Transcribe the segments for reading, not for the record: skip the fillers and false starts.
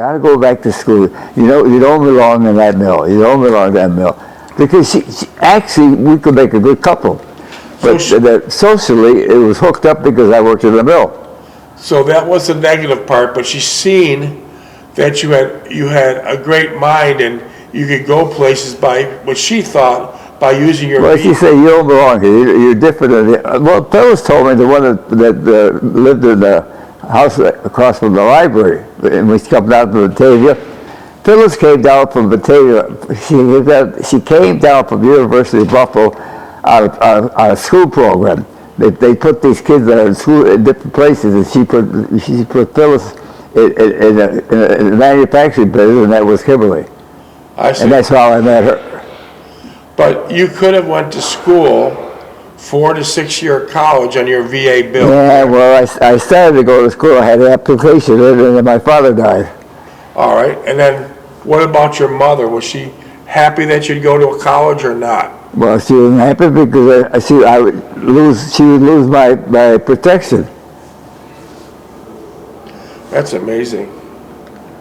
Gotta go back to school. You know, you don't belong in that mill. You don't belong in that mill. Because actually, we could make a good couple. But socially, it was hooked up because I worked in the mill. So that was the negative part, but she's seen that you had a great mind and you could go places by what she thought by using your. Well, she said, you don't belong here. You're different than the. Well, Phyllis told me, the one that lived in the house across from the library, and we come down to Batavia. Phyllis came down from Batavia. She came down from University of Buffalo on a school program. They put these kids in school in different places, and she put Phyllis in a manufacturing business, and that was Kimberly. I see. And that's how I met her. But you could have went to school, 4 to 6 year college on your VA bill. Yeah, well, I started to go to school. I had an application in, and then my father died. All right, and then what about your mother? Was she happy that you'd go to a college or not? Well, she wasn't happy because she would lose my protection. That's amazing.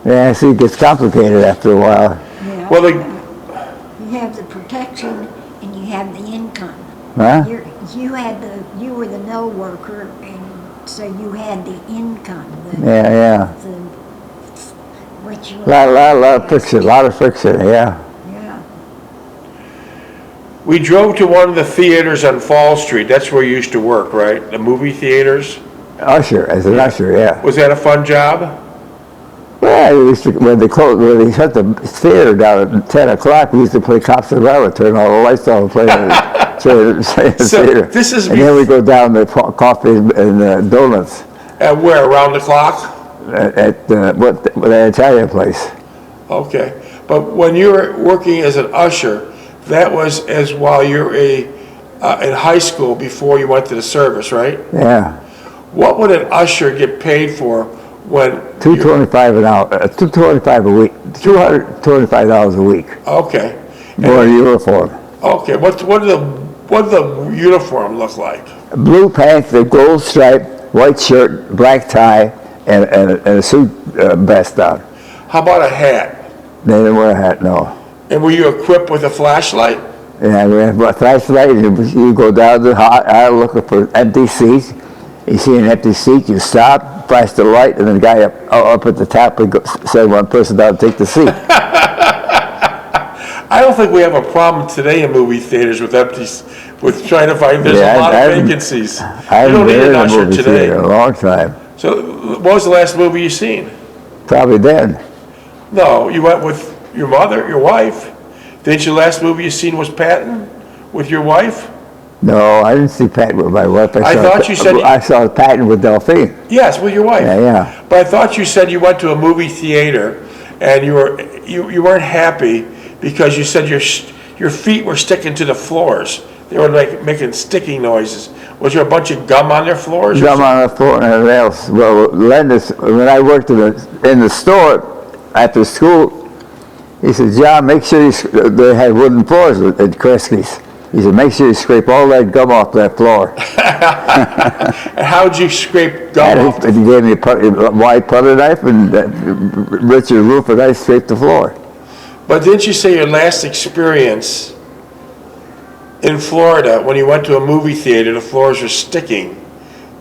Yeah, see, it gets complicated after a while. Yeah. Well, you have the protection and you have the income. Huh? You were the mill worker, and so you had the income. Yeah. What you A lot of friction, yeah. Yeah. we drove to one of the theaters on Fall Street. That's where you used to work, right? The movie theaters? Usher, as an usher, yeah. Was that a fun job? Well, when they shut the theater down at 10 o'clock, we used to play Cops and Rabbit, turn all the lights on and play in the theater. This is and then we go down to coffee and donuts. At where, around the clock? At the Italian place. Okay, but when you were working as an usher, that was as while you were in high school before you went to the service, right? Yeah. What would an usher get paid for when? $225 an hour, $225 a week, $225 a week. Okay. For a uniform. Okay, what did the uniform look like? Blue pants, the gold stripe, white shirt, black tie, and a suit vest on. How about a hat? They didn't wear a hat, no. And were you equipped with a flashlight? Yeah, we have a flashlight. You go down the aisle looking for empty seats. You see an empty seat, you stop, flash the light, and the guy up at the top would send one person down to take the seat. I don't think we have a problem today in movie theaters with trying to find. There's a lot of vacancies. I You haven't don't need been an in a usher movie today. theater in a long time. So, what was the last movie you seen? Probably then. No, you went with your mother, your wife. Didn't your last movie you seen was Patton with your wife? No, I didn't see Patton with my wife. I saw Patton with Delphine. Yes, with your wife. Yeah. But I thought you said you went to a movie theater and you weren't happy because you said your feet were sticking to the floors. They were like making sticking noises. Was there a bunch of gum on their floors? Gum on the floor and everything else. Well, when I worked in the store after school, he said, John, make sure they had wooden floors at Kresge's. He said, make sure you scrape all that gum off that floor. And how'd you scrape gum off? He gave me a wide putter knife, and Richard Roof and I scraped the floor. But didn't you say your last experience in Florida, when you went to a movie theater, the floors are sticking?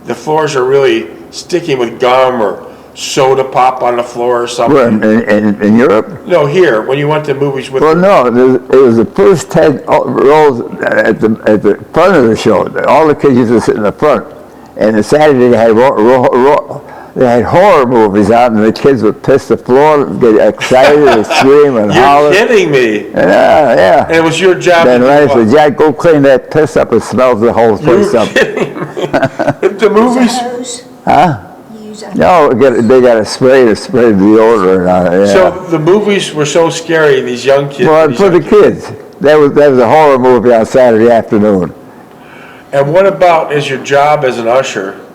The floors are really sticking with gum or soda pop on the floor or something. Where, in Europe? No, here, when you went to movies with... Well, no, it was the first 10 rows at the front of the show. All the kids used to sit in the front. And on Saturday they had horror movies out, and the kids would piss the floor, get excited, and scream and holler. You're kidding me. Yeah. And it was your job then to do I what? said, Jack, go clean that piss up. It smells the whole place up. You're kidding me. The movies... Huh? No, they got to spray the deodorant on it. Yeah. So the movies were so scary, these young kids. Well, for the kids. That was a horror movie on Saturday afternoon. And what about as your job as an usher?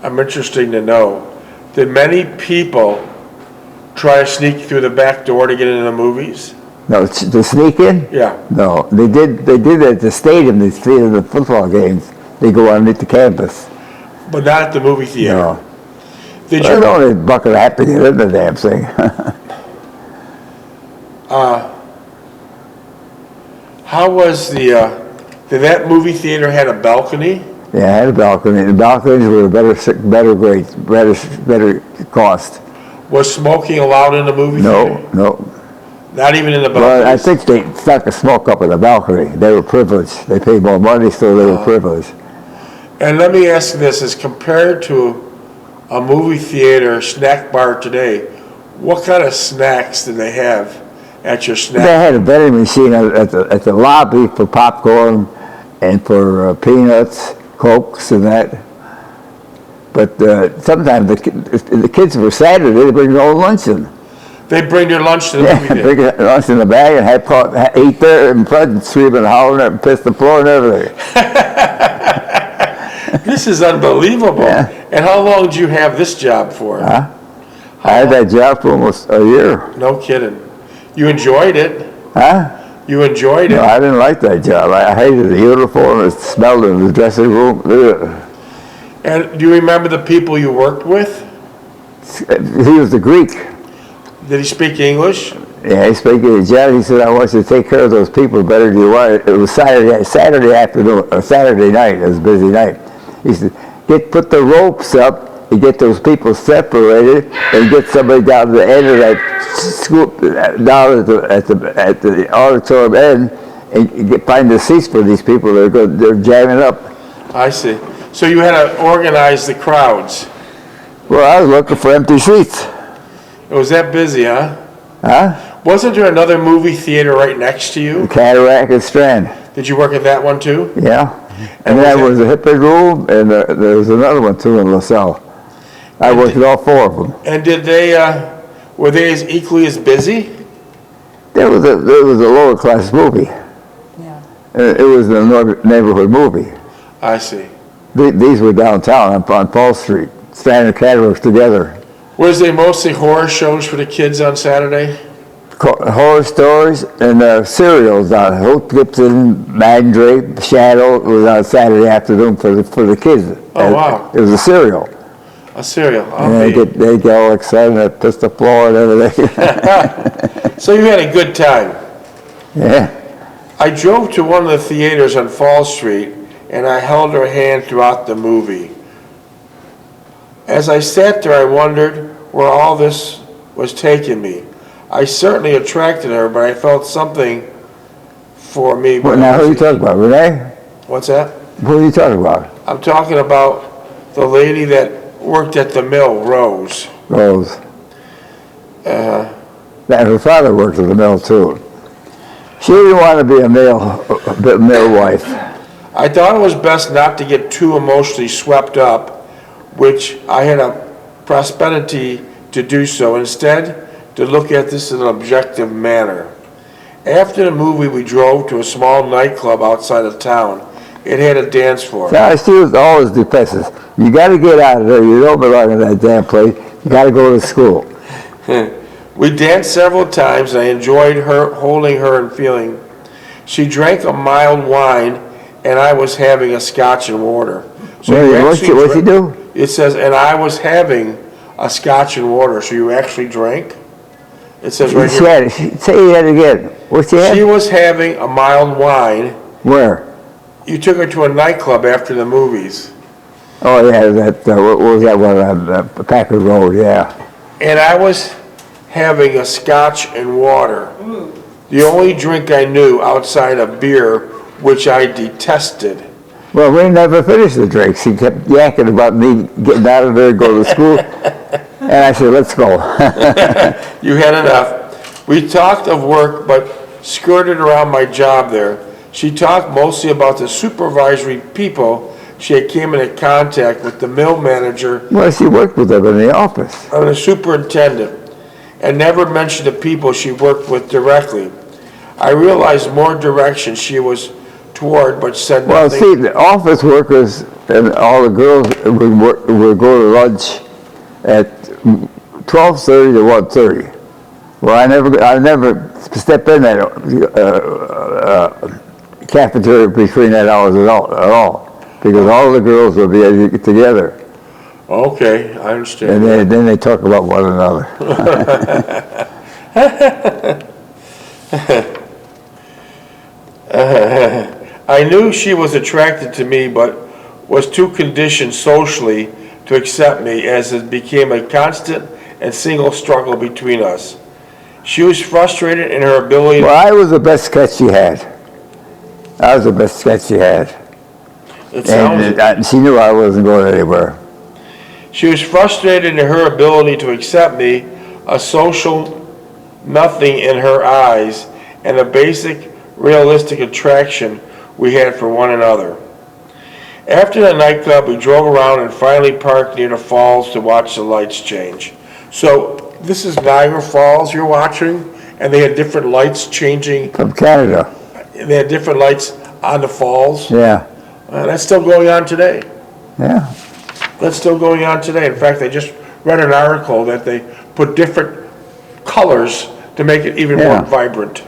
I'm interested to know. Did many people try to sneak through the back door to get into the movies? No, to sneak in? Yeah. No, they did at the stadium. They stayed in the football games. They go underneath the campus. But not at the movie theater. No. Did There's you, only a buck and a half to get in the damn thing. how was did that movie theater had a balcony? Yeah, I had a balcony. The balconies were better grade, better cost. Was smoking allowed in the movie theater? No. Not even in the Well, I balconies? think they stuck a smoke up in the balcony. They were privileged. They paid more money, so they were privileged. And let me ask you this, as compared to a movie theater snack bar today, what kind of snacks did they have at your They snack? had a vending machine at the lobby for popcorn and for peanuts, Cokes, and that. But sometimes the kids for Saturday, they bring their own lunch in. They bring their lunch to the movie Yeah, theater? bring their lunch in the bag and eat there in front and screaming and hollering and piss the floor and everything. This is unbelievable. Yeah. And how long did you have this job for? Huh? I had that job for almost a year. No kidding. You enjoyed it? Huh? You enjoyed No, it? I didn't like that job. I hated the uniform. It smelled in the dressing room. Ugh. And do you remember the people you worked with? He was a Greek. Did he speak English? Yeah, he spoke to John. He said, "I want you to take care of those people better than you want." It was Saturday afternoon, or Saturday night. It was a busy night. He said, put the ropes up and get those people separated, and get somebody down to the end of that scoop down at the auditorium end, and find the seats for these people. They're jamming up. I see. So you had to organize the crowds. Well, I was looking for empty seats. It was that busy, huh? Huh? Wasn't there another movie theater right next to you? Cataract and Strand. Did you work at that one too? Yeah. And And that was was the hippie room, and there was another one too in LaSalle. I worked at all four of them. And did they, were they as equally as busy? There was a lower class movie. Yeah. It was a neighborhood movie. I see. These were downtown on Fall Street, Strand and Cataract together. Was they mostly horror shows for the kids on Saturday? Horror stories and serials on Hope Gibson, Mandrake, Shadow was on Saturday afternoon for the kids. Oh, wow. It was a serial. A cereal. And they get all excited and piss the floor and everything. So you had a good time. Yeah. I drove to one of the theaters on Fall Street and I held her hand throughout the movie. As I sat there, I wondered where all this was taking me. I certainly attracted her, but I felt something for me. Well, now, who are you talking about, Renee? What's that? Who are you talking about? I'm talking about the lady that worked at the mill, Rose. Rose. Her father worked at the mill, too. She didn't want to be a mill wife. I thought it was best not to get too emotionally swept up, which I had a prosperity to do so. Instead, to look at this in an objective manner. After the movie, we drove to a small nightclub outside of town. It had a dance floor. Now, she was always depressive. You got to get out of there. You don't belong in that damn place. You got to go to school. We danced several times, and I enjoyed her holding her and feeling. She drank a mild wine, and I was having a scotch and water. So What's she do? It says, and I was having a scotch and water. So you actually drank? It says right here. Say that again. What's she had? She was having a mild wine. Where? You took her to a nightclub after the movies. Oh, yeah, what was that one on Packard Road, yeah. And I was having a scotch and water. The only drink I knew outside of beer, which I detested. Well, we never finished the drinks. He kept yakking about me getting out of there, go to school. And I said, let's go. You had enough. We talked of work, but skirted around my job there. She talked mostly about the supervisory people she had came into contact with, the mill manager Well, she worked with them in the office. and the superintendent, and never mentioned the people she worked with directly. I realized more direction she was toward, but said Well, nothing. see, the office workers and all the girls would go to lunch at 12:30 to 1:30. Well, I never step in that cafeteria between that hours at all, because all the girls would be together. Okay, I understand. And then they talk about one another. I knew she was attracted to me, but was too conditioned socially to accept me, as it became a constant and single struggle between us. She was frustrated in her ability. Well, I was the best sketch she had. I was the best sketch she had. And she knew I wasn't going anywhere. She was frustrated in her ability to accept me, a social nothing in her eyes, and a basic realistic attraction we had for one another. After the nightclub, we drove around and finally parked near the falls to watch the lights change. So this is Niagara Falls you're watching, and they had different lights changing. From Canada. They had different lights on the falls. Yeah. That's still going on today. Yeah. That's still going on today. In fact, I just read an article that they put different colors to make it even more vibrant.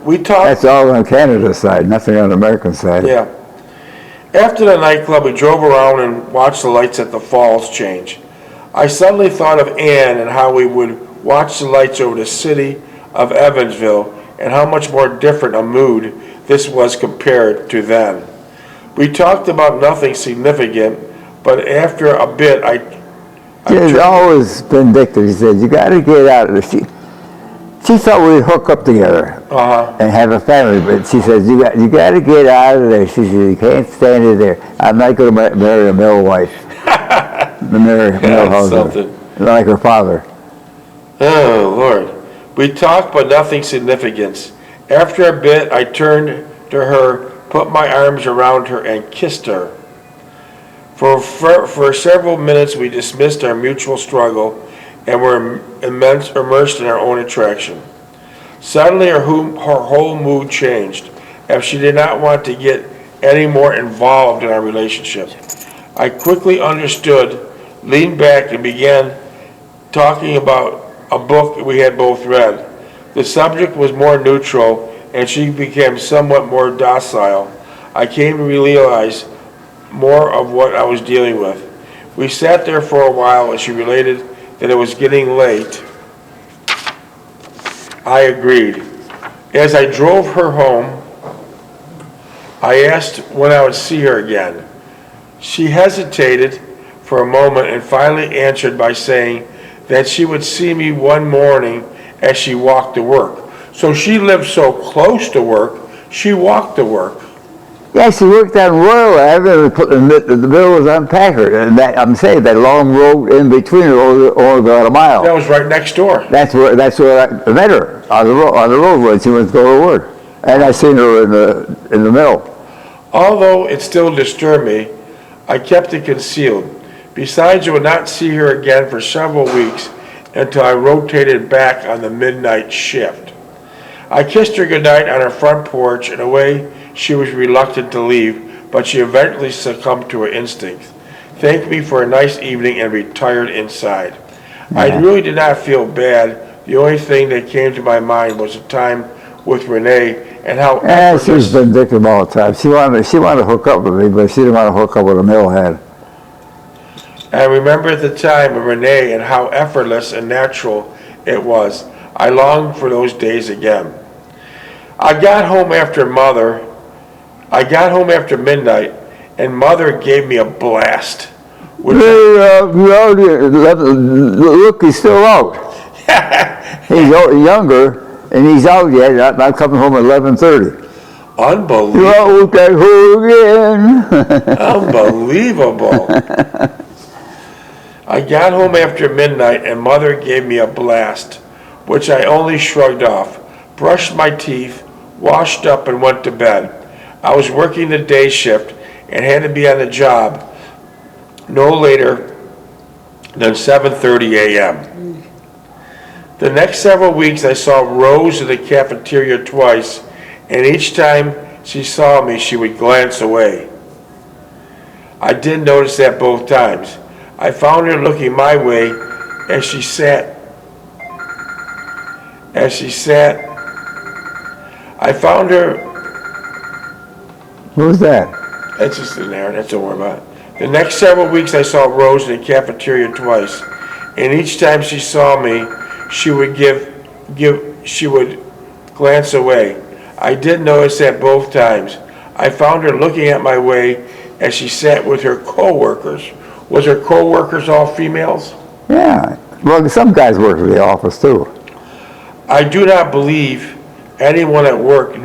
We talked. That's all on Canada's side, nothing on the American side. Yeah. After the nightclub, we drove around and watched the lights at the falls change. I suddenly thought of Ann and how we would watch the lights over the city of Evansville and how much more different a mood this was compared to then. We talked about nothing significant, but after a bit, She's always vindictive. She said, "You got to get out of this." She thought we'd hook up together and have a family, but she says, "You got to get out of there." She said, "You can't stand it there. I'm not going to marry a mill wife." The mill husband, like her father. Oh, Lord. We talked, but nothing significant. After a bit, I turned to her, put my arms around her, and kissed her. For several minutes, we dismissed our mutual struggle and were immersed in our own attraction. Suddenly, her whole mood changed, as she did not want to get any more involved in our relationship. I quickly understood, leaned back, and began talking about a book we had both read. The subject was more neutral, and she became somewhat more docile. I came to realize more of what I was dealing with. We sat there for a while, and she related that it was getting late. I agreed. As I drove her home, I asked when I would see her again. She hesitated for a moment and finally answered by saying that she would see me one morning as she walked to work. So she lived so close to work, she walked to work. Yeah, she worked on Royal Avenue, the mill was on Packard, and I'm saying that long road in between only about a mile. That was right next door. That's where I met her on the road when she went to go to work, and I seen her in the mill. Although it still disturbed me, I kept it concealed. Besides, I would not see her again for several weeks until I rotated back on the midnight shift. I kissed her goodnight on her front porch. In a way, she was reluctant to leave, but she eventually succumbed to her instincts, thanked me for a nice evening, and retired inside. Yeah. I really did not feel bad. The only thing that came to my mind was the time with Renee and how she was vindictive all the time. She wanted to hook up with me, but she didn't want to hook up with a millhead. I remember at the time with Renee and how effortless and natural it was. I longed for those days again. I got home after midnight, and Mother gave me a blast. Look, he's still out. He's younger, and he's out yet. I'm coming home at 11:30. Unbelievable. You're out that hole again. Unbelievable. I got home after midnight, and Mother gave me a blast, which I only shrugged off, brushed my teeth, washed up, and went to bed. I was working the day shift and had to be on the job no later than 7:30 a.m. The next several weeks, I saw Rose in the cafeteria twice, and each time she saw me, she would glance away. I did notice that both times. I found her looking my way as she sat. I found her. Who's that? That's just an error. That's don't worry about it. The next several weeks I saw Rose in the cafeteria twice, and each time she saw me, she would she would glance away. I did notice that both times. I found her looking at my way as she sat with her co-workers. Was her co-workers all females? Yeah. Well, some guys work in the office too. I do not believe anyone at work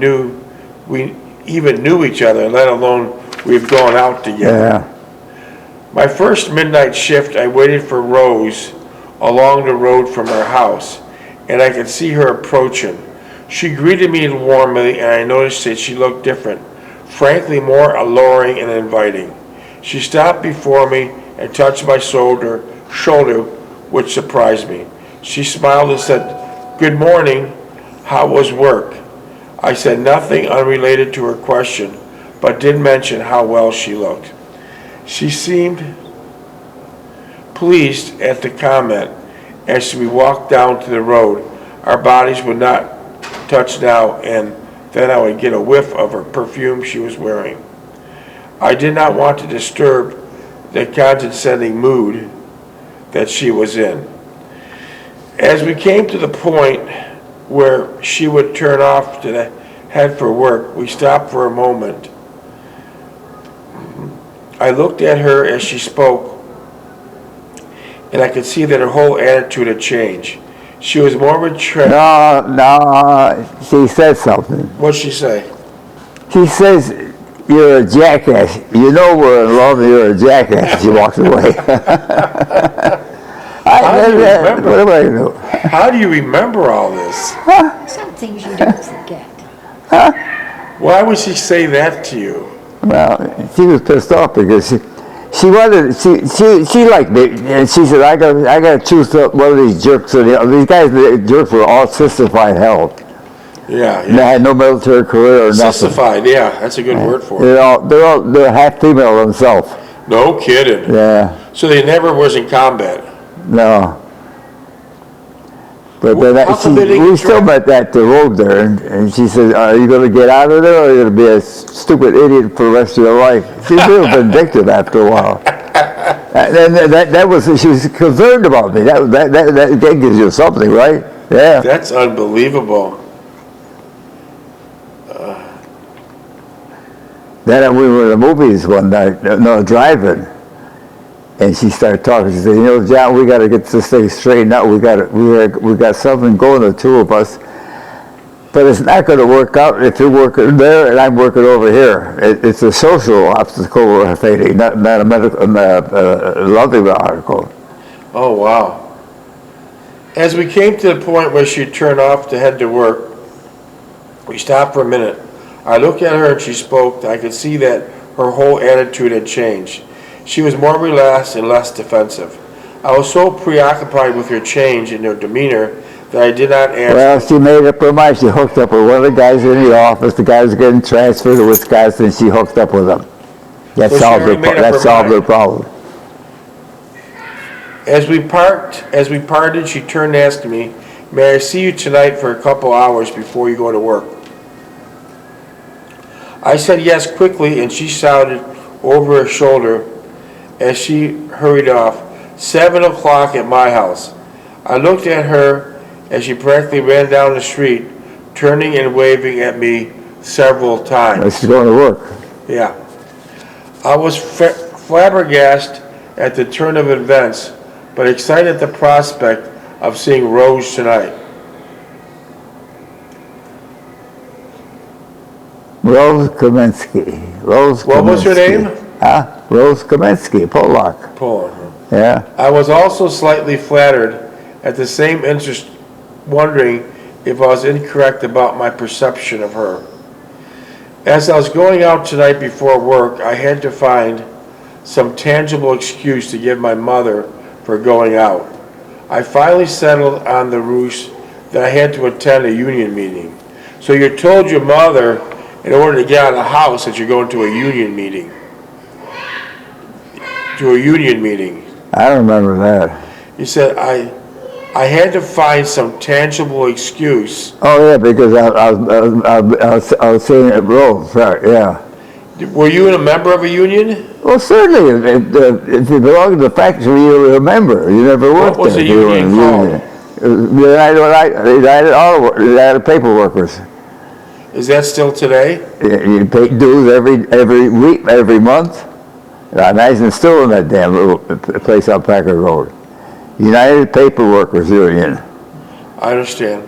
we even knew each other, let alone we've gone out together. Yeah. My first midnight shift, I waited for Rose along the road from her house, and I could see her approaching. She greeted me warmly, and I noticed that she looked different, frankly more alluring and inviting. She stopped before me and touched my shoulder, which surprised me. She smiled and said, "Good morning, how was work?" I said nothing unrelated to her question, but did mention how well she looked. She seemed pleased at the comment. As we walked down to the road, our bodies would not touch now, and then I would get a whiff of her perfume she was wearing. I did not want to disturb the condescending mood that she was in. As we came to the point where she would turn off to head for work, we stopped for a moment. I looked at her as she spoke, and I could see that her whole attitude had changed. She was more retract. No, she said something. What'd she say? She says, "You're a jackass. You know we're in love, you're a jackass." She walks away. How do you remember? What am I going to do? How do you remember all this? Some things you don't forget. Why would she say that to you? Well, she was pissed off because she liked me, and she said, I got to choose one of these jerks. And these guys, the jerks, were all sissified hell. Yeah, And they had no military career or nothing. Sissified, yeah, that's a good word for it. They're half female themselves. No kidding. Yeah, So they never was in combat. no. But How come they didn't we get still drafted? met at the road there, and she said, "Are you going to get out of there, or are you going to be a stupid idiot for the rest of your life?" She's real vindictive after a while. And that was, she was concerned about me. That gives you something, right? Yeah. That's unbelievable. Then we were in the movies one night, driving, and she started talking. She said, "You know, John, we got to get this thing straightened out. We got something going, the two of us, but it's not going to work out if you're working there and I'm working over here. It's a social obstacle we're facing, not a medical, loving article." Oh, wow. As we came to the point where she'd turn off to head to work, we stopped for a minute. I looked at her and she spoke. I could see that her whole attitude had changed. She was more relaxed and less defensive. I was so preoccupied with her change in her demeanor that I did not ask. Well, she made up her mind. She hooked up with one of the guys in the office. The guy was getting transferred to Wisconsin. She hooked up with him. That So she solved already made up her solved mind. their problem. As we parted, she turned and asked me, "May I see you tonight for a couple hours before you go to work?" I said yes quickly, and she shouted over her shoulder as she hurried off, 7 o'clock at my house. I looked at her as she practically ran down the street, turning and waving at me several times. She's going to work. Yeah. I was flabbergasted at the turn of events, but excited at the prospect of seeing Rose tonight. Rose Kaminsky. What was her name? Huh? Rose Kaminsky, Polak. Paul. Yeah. I was also slightly flattered at the same interest, wondering if I was incorrect about my perception of her. As I was going out tonight before work, I had to find some tangible excuse to give my mother for going out. I finally settled on the ruse that I had to attend a union meeting. So you told your mother, in order to get out of the house, that you're going to a union meeting. To a union meeting. I don't remember that. You said, I had to find some tangible excuse. Oh, yeah, because I was seeing it Rose, right, yeah. Were you a member of a union? Well, certainly, if you belong to the factory, you'll remember. You never worked What was there. the if you were in union called? United Paper Workers. Is that still today? You pay dues every week, every month. I imagine it's still in that damn little place on Packard Road. United Paper Workers Union. I understand.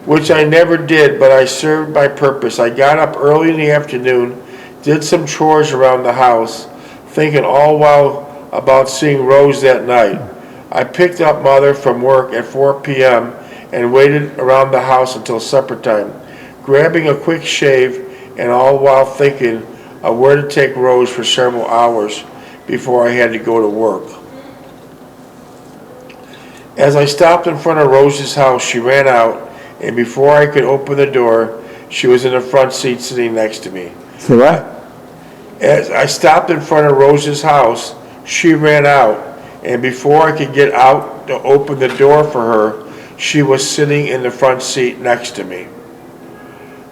Which I never did, but I served my purpose. I got up early in the afternoon, did some chores around the house, thinking all while about seeing Rose that night. I picked up Mother from work at 4 p.m. and waited around the house until supper time, grabbing a quick shave and all while thinking of where to take Rose for several hours before I had to go to work. As I stopped in front of Rose's house, she ran out, and before I could open the door, she was in the front seat sitting next to me. See what? As I stopped in front of Rose's house, she ran out, and before I could get out to open the door for her, she was sitting in the front seat next to me.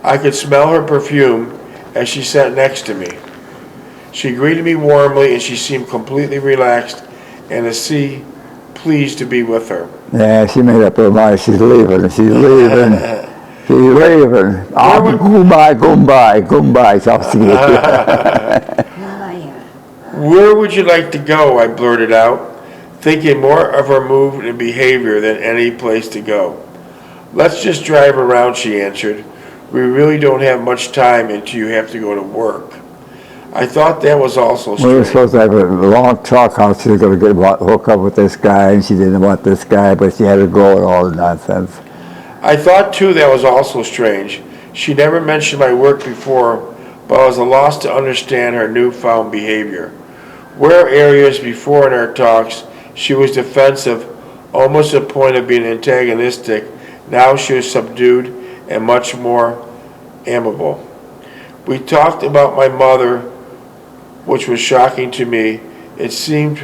I could smell her perfume as she sat next to me. She greeted me warmly, and she seemed completely relaxed and pleased to be with her. Yeah, she made up her mind. She's leaving. She's leaving. She's leaving. Goodbye, Chomsky. Where would you like to go? I blurted out, thinking more of her mood and behavior than any place to go. Let's just drive around, she answered. We really don't have much time until you have to go to work. I thought that was also strange. We were supposed to have a long talk how she was going to hook up with this guy, and she didn't want this guy, but she had to go and all the nonsense. I thought, too, that was also strange. She never mentioned my work before, but I was at a loss to understand her newfound behavior. Where areas before in our talks she was defensive, almost to the point of being antagonistic, now she was subdued and much more amiable. We talked about my mother, which was shocking to me. It seemed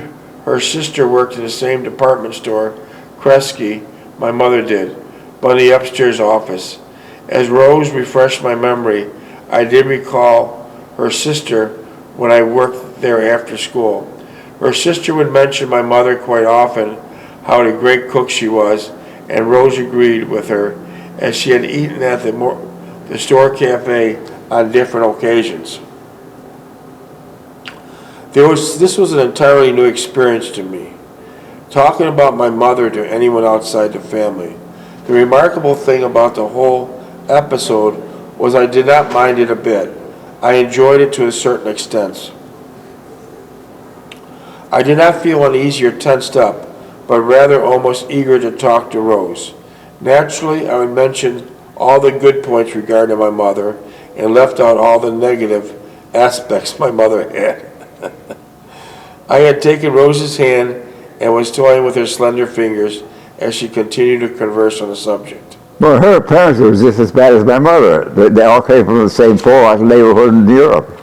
her sister worked in the same department store, Kresge, my mother did, but in the upstairs office. As Rose refreshed my memory, I did recall her sister when I worked there after school. Her sister would mention my mother quite often, how a great cook she was, and Rose agreed with her, as she had eaten at the store cafe on different occasions. This was an entirely new experience to me, talking about my mother to anyone outside the family. The remarkable thing about the whole episode was I did not mind it a bit. I enjoyed it to a certain extent. I did not feel uneasy or tensed up, but rather almost eager to talk to Rose. Naturally, I would mention all the good points regarding my mother and left out all the negative aspects my mother had. I had taken Rose's hand and was toying with her slender fingers as she continued to converse on the subject. Well, her parents were just as bad as my mother. They all came from the same poor neighborhood in Europe.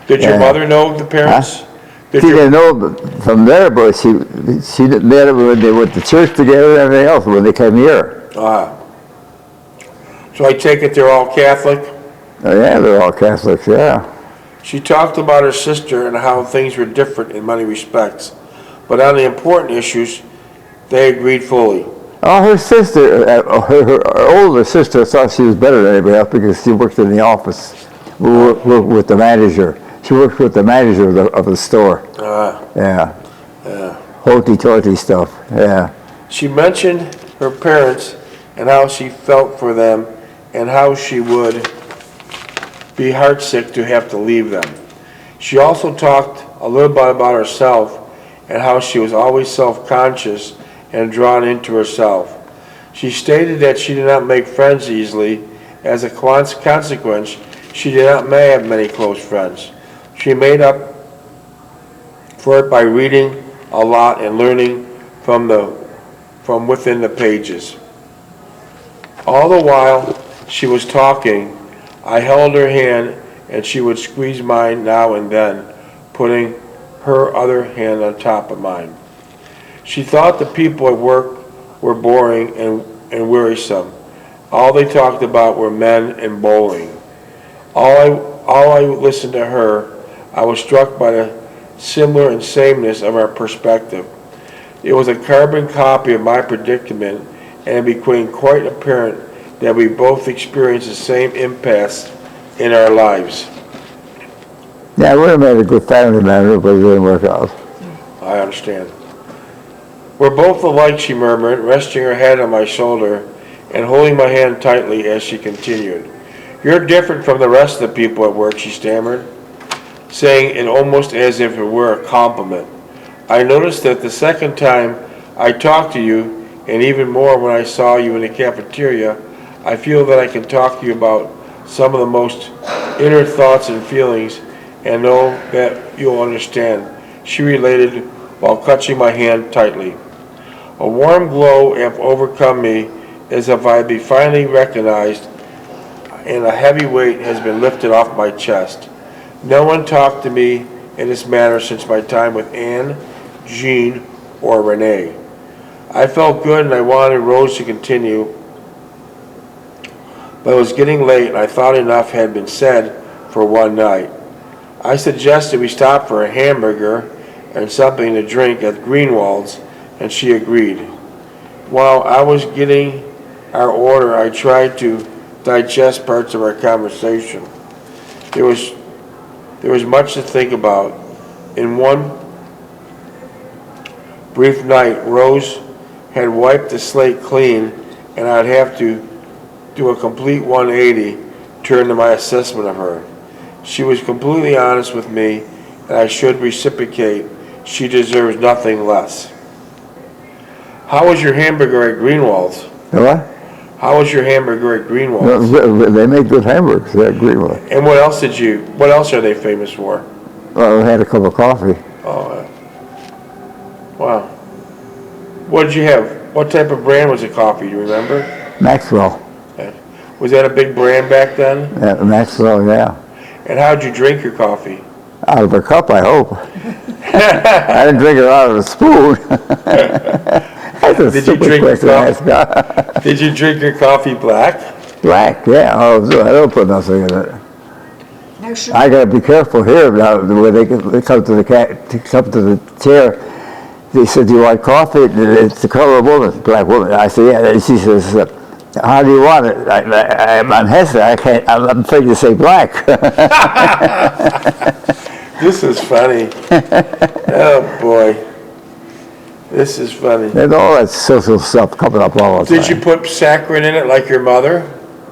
Did your mother know the parents? Huh? She didn't know from there, but she met them when they went to church together and everything else when they came here. So I take it they're all Catholic? Oh, yeah, they're all Catholics, yeah. She talked about her sister and how things were different in many respects, but on the important issues, they agreed fully. Oh, her sister, her older sister thought she was better than anybody else because she worked in the office with the manager. She worked with the manager of the store. Yeah. Hoity-toity stuff, yeah. She mentioned her parents and how she felt for them and how she would be heartsick to have to leave them. She also talked a little bit about herself and how she was always self-conscious and drawn into herself. She stated that she did not make friends easily. As a consequence, she did not have many close friends. She made up for it by reading a lot and learning from within the pages. All the while she was talking, I held her hand and she would squeeze mine now and then, putting her other hand on top of mine. She thought the people at work were boring and wearisome. All they talked about were men and bowling. All I listened to her I was struck by the similar and sameness of our perspective. It was a carbon copy of my predicament, and it became quite apparent that we both experienced the same impasse in our lives. Yeah, we made a good family member, but it didn't work out. I understand. We're both alike, she murmured, resting her head on my shoulder and holding my hand tightly as she continued. You're different from the rest of the people at work, she stammered, saying it almost as if it were a compliment. I noticed that the second time I talked to you, and even more when I saw you in the cafeteria, I feel that I can talk to you about some of the most inner thoughts and feelings and know that you'll understand, she related while clutching my hand tightly. A warm glow had overcome me as if I had been finally recognized, and a heavy weight has been lifted off my chest. No one talked to me in this manner since my time with Anne, Jean, or Renee. I felt good and I wanted Rose to continue, but it was getting late and I thought enough had been said for one night. I suggested we stop for a hamburger and something to drink at Greenwald's, and she agreed. While I was getting our order, I tried to digest parts of our conversation. There was much to think about. In one brief night, Rose had wiped the slate clean, and I'd have to do a complete 180 turn to my assessment of her. She was completely honest with me, and I should reciprocate. She deserves nothing less. How was your hamburger at Greenwald's? What? How was your hamburger at Greenwald's? They make good hamburgers at Greenwald. And what else are they famous for? Well, we had a cup of coffee. Oh, wow. What did you have? What type of brand was the coffee? Do you remember? Maxwell. Was that a big brand back then? Yeah, Maxwell, yeah. And how did you drink your coffee? Out of a cup, I hope. I didn't drink it out of a spoon. Did you drink your coffee? Did you drink your coffee black? Black, yeah. Oh, I don't put nothing in it. No sugar. I gotta be careful here now. When they come to the chair, they said, "Do you want coffee?" It's the color of woman, black woman. I said, "Yeah." And she says, "How do you want it?" I'm hesitant. I can't. I'm afraid to say black. This is funny. Oh boy, this is funny. There's all that social stuff coming up all the time. Did you put saccharin in it like your mother?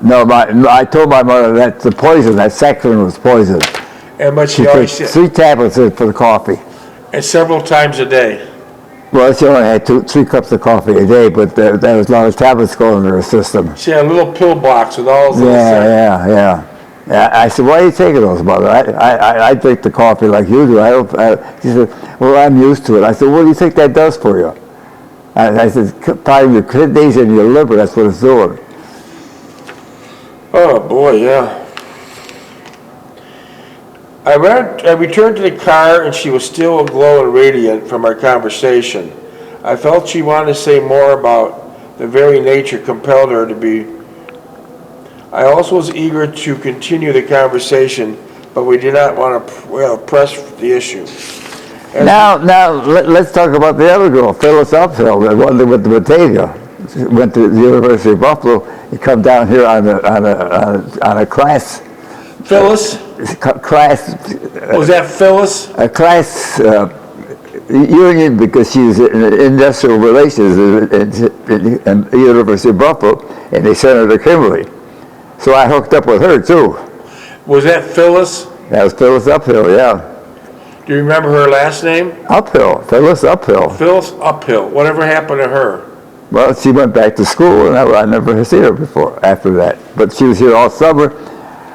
No, I told my mother that the poison, that saccharin was poison. And but She she put always said, 3 tablets in for the coffee. and several times a day. Well, she only had 3 cups of coffee a day, but there was a lot of tablets going in her system. She had a little pill box with all those. Yeah. I said, "Why are you taking those, Mother? I drink the coffee like you do. She said, "Well, I'm used to it." I said, "What do you think that does for you?" I said, "Probably your kidneys and your liver. That's what it's doing." Oh boy, yeah. I returned to the car and she was still aglow and radiant from our conversation. I felt she wanted to say more about the very nature compelled her to be. I also was eager to continue the conversation, but we did not want to press the issue. Now, let's talk about the other girl, Phyllis Uphill, the one that went to Batavia. She went to the University of Buffalo and come down here on a class. Phyllis? Class. Was that Phyllis? A class union because she was in industrial relations at the University of Buffalo, and they sent her to Kimberly. So I hooked up with her too. Was that Phyllis? That was Phyllis Uphill, yeah. Do you remember her last name? Uphill, Phyllis Uphill. Phyllis Uphill. Whatever happened to her? Well, she went back to school, and I never had seen her before after that. But she was here all summer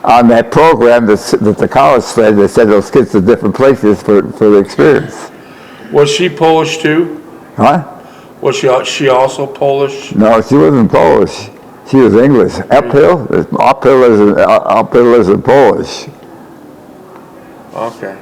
on that program that the college said. They sent those kids to different places for the experience. Was she Polish too? Huh? Was she also Polish? No, she wasn't Polish. She was English. Uphill isn't Polish. Okay.